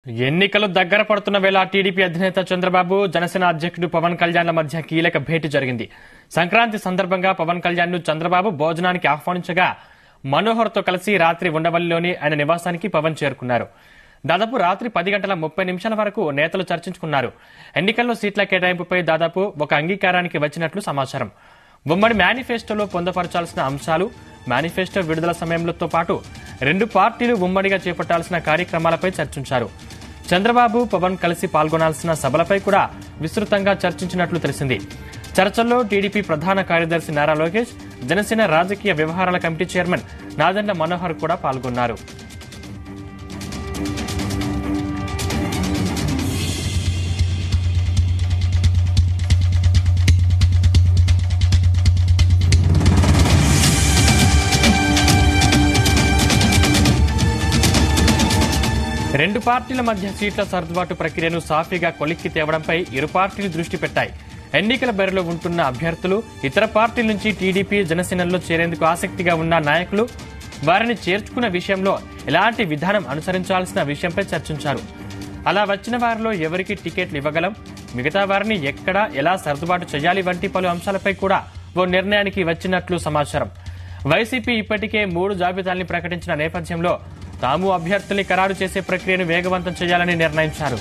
ఎన్నికలు దగ్గర పడుతున్న వేళ టీడీపీ అధినేత చంద్రబాబు జనసేన అధ్యక్షుడు పవన్ కళ్యాణ్ల మధ్య కీలక భేటీ జరిగింది. సంక్రాంతి సందర్భంగా పవన్ కళ్యాణ్ ను చంద్రబాబు భోజనానికి ఆహ్వానించగా మనోహర్ తో కలిసి రాత్రి ఉండవల్లిలోని ఆయన నివాసానికి పవన్ చేరుకున్నారు. దాదాపు రాత్రి 10 గంటల 30 నిమిషాల వరకు నేతలు చర్చించుకున్నారు. ఎన్నికల్లో సీట్ల కేటాయింపుపై దాదాపు ఒక అంగీకారానికి వచ్చినట్లు సమాచారం. ఉమ్మడి మేనిఫెస్టోలో పొందుపరచాల్సిన అంశాలు, మేనిఫెస్టో విడుదల సమయంలో పాటు రెండు పార్టీలు ఉమ్మడిగా చేపట్టాల్సిన కార్యక్రమాలపై చర్చించారు. చంద్రబాబు పవన్ కలిసి పాల్గొనాల్సిన సభలపై కూడా విస్తృతంగా చర్చించినట్లు తెలిసింది. చర్చల్లో టీడీపీ ప్రధాన కార్యదర్శి నారా లోకేష్, జనసేన రాజకీయ వ్యవహారాల కమిటీ చైర్మన్ నాదెండ్ల మనోహర్ కూడా పాల్గొన్నారు. రెండు పార్టీల మధ్య సీట్ల సర్దుబాటు ప్రక్రియను సాఫీగా కొలిక్కి తేవడంపై ఇరు పార్టీలు దృష్టి పెట్టాయి. ఎన్నికల బరిలో ఉంటున్న అభ్యర్థులు, ఇతర పార్టీల నుంచి టీడీపీ, జనసేనలో చేరేందుకు ఆసక్తిగా ఉన్న నాయకులు వారిని చేర్చుకున్న విషయంలో ఎలాంటి విధానం అనుసరించాల్సిన విషయంపై చర్చించారు. అలా వచ్చిన వారిలో ఎవరికి టికెట్లు ఇవ్వగలం, మిగతా వారిని ఎక్కడ ఎలా సర్దుబాటు చేయాలి వంటి పలు అంశాలపై కూడా ఓ నిర్ణయానికి వచ్చినట్లు సమాచారం. వైసీపీ ఇప్పటికే 3 జాబితాల్ని ప్రకటించిన నేపథ్యంలో తాము అభ్యర్థుల్ని ఖరారు చేసే ప్రక్రియను వేగవంతం చేయాలని నిర్ణయించారు.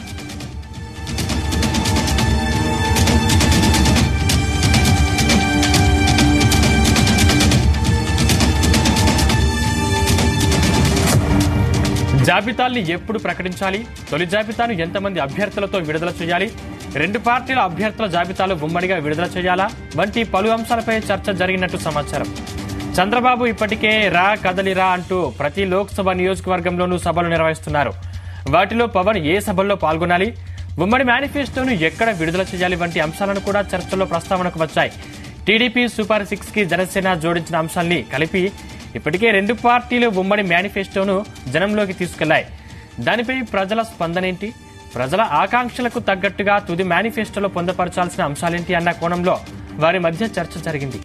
జాబితాల్ని ఎప్పుడు ప్రకటించాలి, తొలి జాబితాను ఎంతమంది అభ్యర్థులతో విడుదల చేయాలి, రెండు పార్టీల అభ్యర్థుల జాబితాలు ఉమ్మడిగా విడుదల చేయాలా వంటి పలు అంశాలపై చర్చ జరిగినట్టు సమాచారం. చంద్రబాబు ఇప్పటికే రా కదలిరా అంటూ ప్రతి లోక్సభ నియోజకవర్గంలోనూ సభలు నిర్వహిస్తున్నారు. వాటిలో పవన్ ఏ సభల్లో పాల్గొనాలి, ఉమ్మడి మేనిఫెస్టోను ఎక్కడ విడుదల చేయాలి వంటి అంశాలను కూడా చర్చల్లో ప్రస్తావనకు వచ్చాయి. టీడీపీ సూపర్ 6 కి జనసేన జోడించిన అంశాల్ని కలిపి ఇప్పటికే రెండు పార్టీలు ఉమ్మడి మేనిఫెస్టోను జనంలోకి తీసుకెళ్లాయి. దానిపై ప్రజల స్పందనేంటి, ప్రజల ఆకాంక్షలకు తగ్గట్టుగా తుది మేనిఫెస్టోలో పొందుపరచాల్సిన అంశాలేంటి అన్న కోణంలో వారి మధ్య చర్చ జరిగింది.